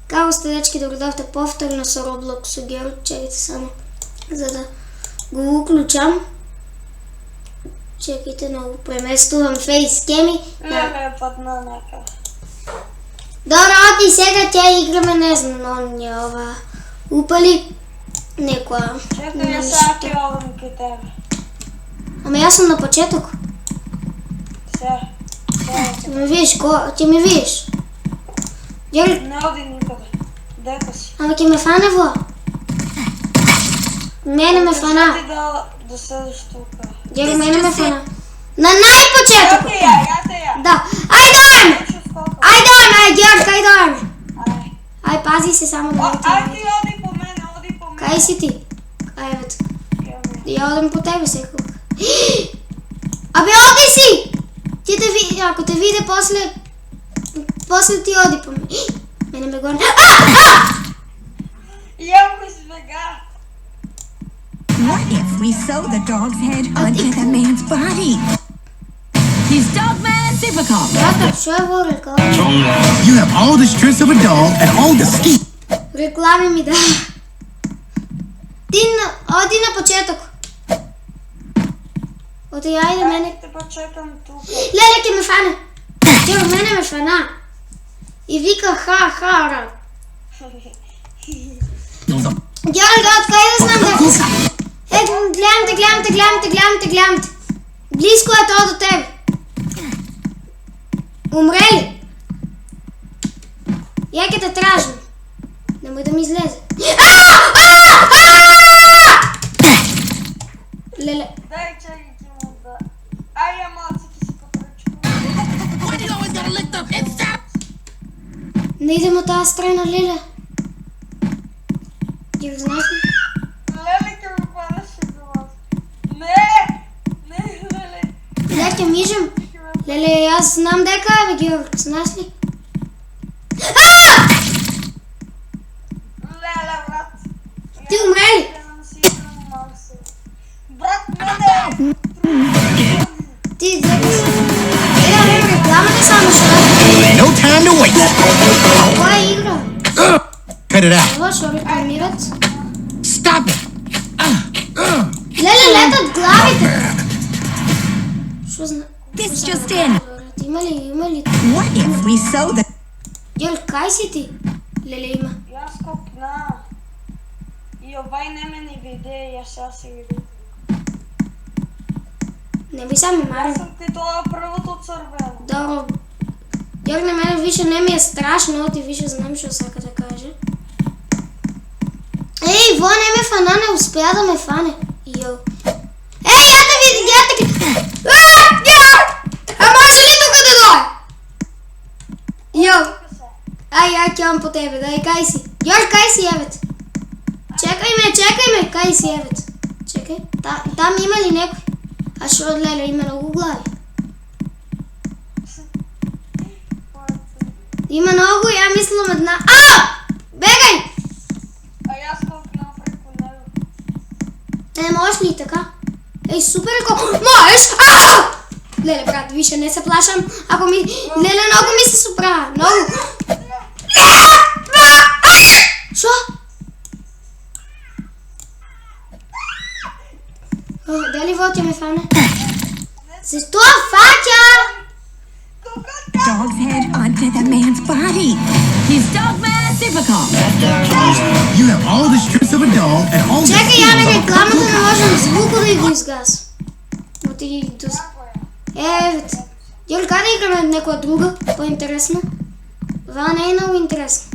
Као сте, дечки, да дойдохте повторно с Roblox Girl. Чекайте само, за да го уключам. Чекайте, много премествам фейскеми. Не ме падна някъде. Добре, и сега тя играме, не знам, ова. Упали некоя. Чекай, я сега ти одам към тебе. Ама аз съм на почеток. Сега. Ти ме видиш, ти ме видиш. Георг, Не оди никъде. Дека си. ама ти ме фане, Вла. Мене ме фана. Ти да седиш тук. Георг, мене ме фана. На най-почеток. Я те я. Да. Айде! Айде, Георг, айде! Ай. Ай, пази се само да не Ай, ти оди по мене, оди по мене. Кай си ти? Ай, бе. Я одам по тебе сега. Абе, оди си! Ти те види, ако те видя после ти оди по мен. Мене ме гони. Я го избега. What if we sew the dog's head onto the man's body? He's Dogman Supercop. Брата, що е во реклама? You have all the strength of a dog and all the ski. Реклами ми да. Ти оди на почеток. Оти, айде мене. Те почекам тук. Леле, ти ме фане. Ти мене ме фана. И вика ха-ха-ра. Георг, откъде да знам да... гледам те. Близко е то до тебе. Умре ли? Яке те тражно. Немой да ми излезе. Леле. Дай чакай ти му да... Ай, я малци ти си потръчко. Не идем от тази страна, Леле. Ти знаеш ли? Леле, ке ме падаше за вас. Не, Леле. Леле, те мижем. Леле, аз знам дека е, бе, Георг. Знаеш ли? Леле, брат. Ти умре ли? Брат, мене! Ти, дека си. Реклама не само шо. No time to waste. Коя е игра? Cut it out. Това шо рекламират? Stop it. Леле, летат главите. Шо зна... This just in. Има ли? What if we sew the Георг, кай си ти? Леле, има. Аз копна. И обай не ме не виде, и аз сега си види. Не би сами Аз мари. съм ти това първото цървено. Добро. Георг, на мене више не ми е страшно, ти више знам, що сака да каже. Ей, во не ме фана, не успя да ме фане. Йо. Ей, я те види, Георг! А може ли тук да дойде? Йо. Ай, кявам по тебе, дай, кай си. Георг, кай си, евет. Чекай ме, кай си, евет. Чекай, там има ли некой? А шо, леле, има много глави. Има много, я мислям една. Бегай! А аз копна преко него. Можеш ли така? Ей, супер еко. Можеш! Леле, брат, више, не се плашам. Ако ми... Леле, много ми се супра. Много. Шо? Дали Вотя ме фане? Защо фатя? dog's head onto the man's body? He's Dogman Supercop. You have all the strength of a dog and all the Чакай, ski я на of a рекламата cool не можем звука да го изгас. Отиди до... Евет. Георг, да играме някоя друга, по-интересна. Това не е много интересно.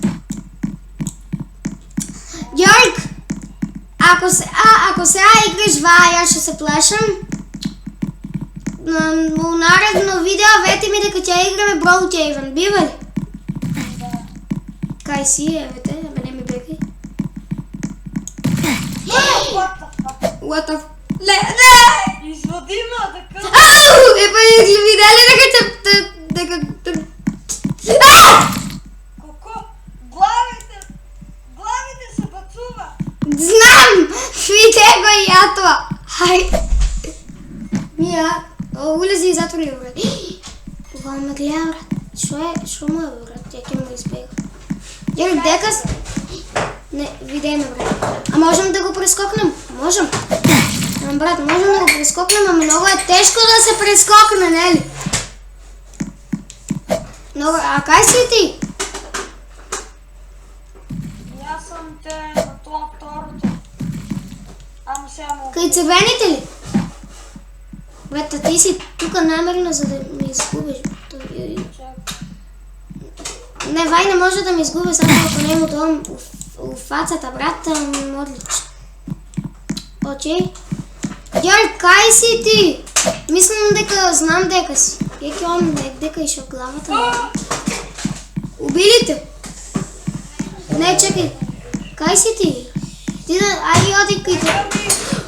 Георг! Ако сега играш ва, аз ще се плашам. На наредно видео, вете ми дека ќе играме Brookhaven, бива ли? Кай си, евете, абе не ми бегай. What the... Не! Извади ме, така. Епа, видели дека... Коко, главите се бацува. Знам! Виде го и я това! Хай! Мия... Улези и затвори, брат. Това ме гледа, брат. Шо му е, брат? Тя ке му избега. Георг, дека... Не, видей ме, брат. А можем да го прескокнем? Можем. Брат, можем да го прескокнем, ама много е тежко да се прескокне, не ли? Много... А кай си ти? И аз съм те на това второто. Ама сега му... Кай червените ли? Брат, ти си тук намерено, за да ми изгубиш. Не, Вай не може да ми изгуби, само ако не му дом у фацата, брат, отлично. Окей. Георг, кай си ти? Мислям дека знам дека си. Еки он дека иша главата. Убили те? Не, чекай. Кай си ти? Ти да... Айди, оди кай те.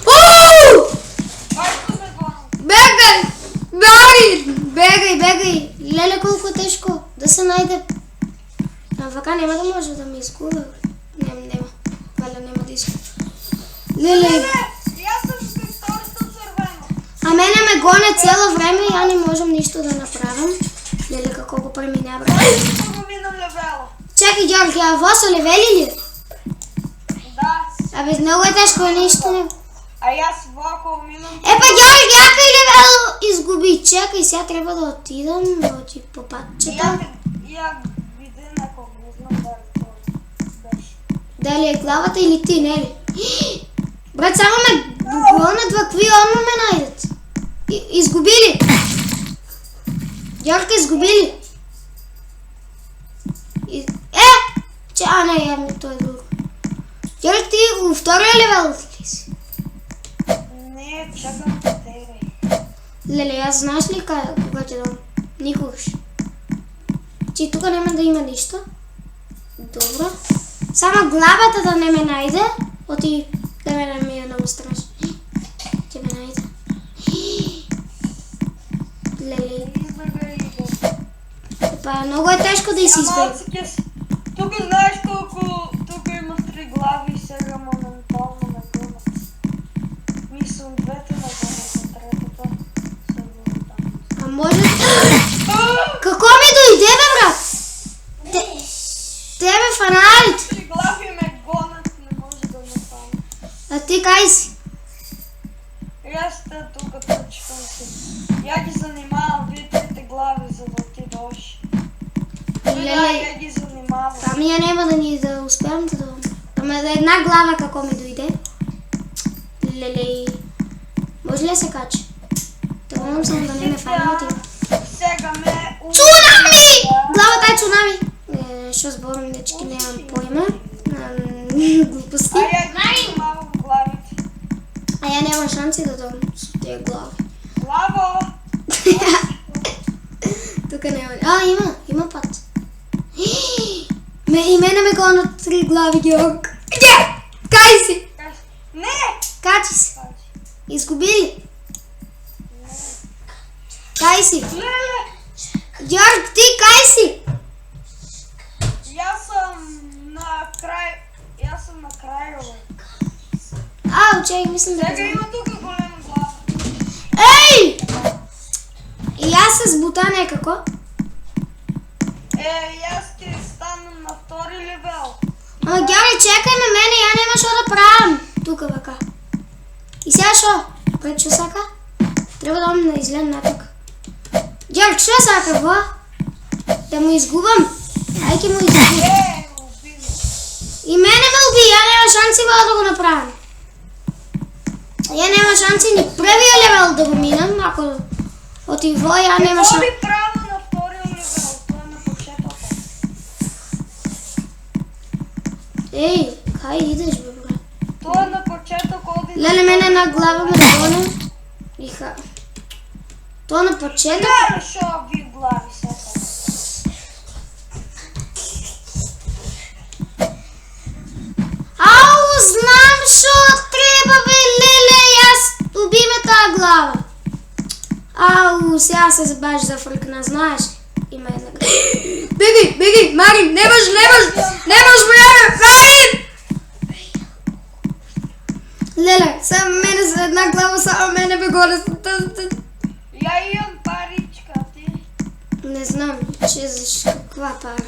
Ууу! Бегай! Бегай! Леле, колко е тежко да се найде. А вака няма да може да ми изгубя. Няма. Валя няма да изгубя. Леле! Аз съм с второто червено. А мене ме гоня цяло време и я не можем нищо да направим. Леле, какво го премина, брат? Половина левела. Чакай, Георги, а вас левели ли? Да. Абе, много е тежко и нищо не... А аз влако минам. Епа, Георги, някой левел изгуби. Чакай, сега трябва да отидам от по патчета. Я видя някого, не знам дали това беше. Дали е главата или ти, не ли? Брат, само ме гонят, какви он ме найдат. Изгубили. Георги, изгубили. А, не, явно той е друг. Георги, ти у втория левел ли си? Не, чакам тебе. Леле, аз знаеш ли кога ти дам? Никогаш. Че тук няма да има нищо. Добро. Само главата да не ме найде. Оти да ме ми е много страшно. Че ме найде. Леле. Епа, много е тежко да си избега. Тук знаеш колко... Тук има 3 глави и сега моментално ме гонят. Мислям, двете ме гонят, а третата се гонят там. А може... Какво ми дойде, бе, брат? Тебе фаналите. 3 глави ме гонят, не може да ме стане. А ти кай си? И аз те тук прочитам си. Я ги занимавам, вие 3 глави, за да ти дойш. Я ги занимавам. Ами я няма да ни да успявам да дойдем. Ама една глава какво ми дойде. Леле. Може ли да се качи? Тръгвам само да не ме фанати. Сега ме... Цунами! Главата е цунами! Що сборим, дечки, нямам поиме. Глупости. А я ги занимавам главите. А я няма шанси да дойдем с тия глави. Лаво! Тук няма. Има път. И мене ме гонят 3 глави, Георг. Кай си! Не! Качи се. Изгубили. Кай си. Леле! Георг, ти кай си. Аз съм на край. Аз съм на край, бе. Чай, мислям да Сега знам. има тук голема глава. Ей! И аз с бутане какво? Аз ще станам на втори левел. Ама Георги, чекай ме мене, я няма шо да правим. Тука бака. И сега шо? Пред шо сака? Трябва да на излен натук. Георги, шо сака, бо? Да му изгубам? Айки му изгубам. Уби ме. И мене ме уби, я няма шанси да го направим. Я няма шанси ни първия левел да го минам, ако от его я няма шанси. Ходи право на втория левел, той е на почетата. Ей, кай идеш, бе, брат? Той е на почета, ходи... Леле, мене една глава ме гоня. Иха. То на почетък. Леле, шо ви глави сега. Знам шо треба, бе, леле, аз уби ме тая глава. Сега се баш зафръкна, знаеш ли? Има една глава. Беги, Марин, немаш време, Марин! Леле, само мене за една глава, само мене бе горе. Я имам паричка, ти? Не знам, че за каква пара.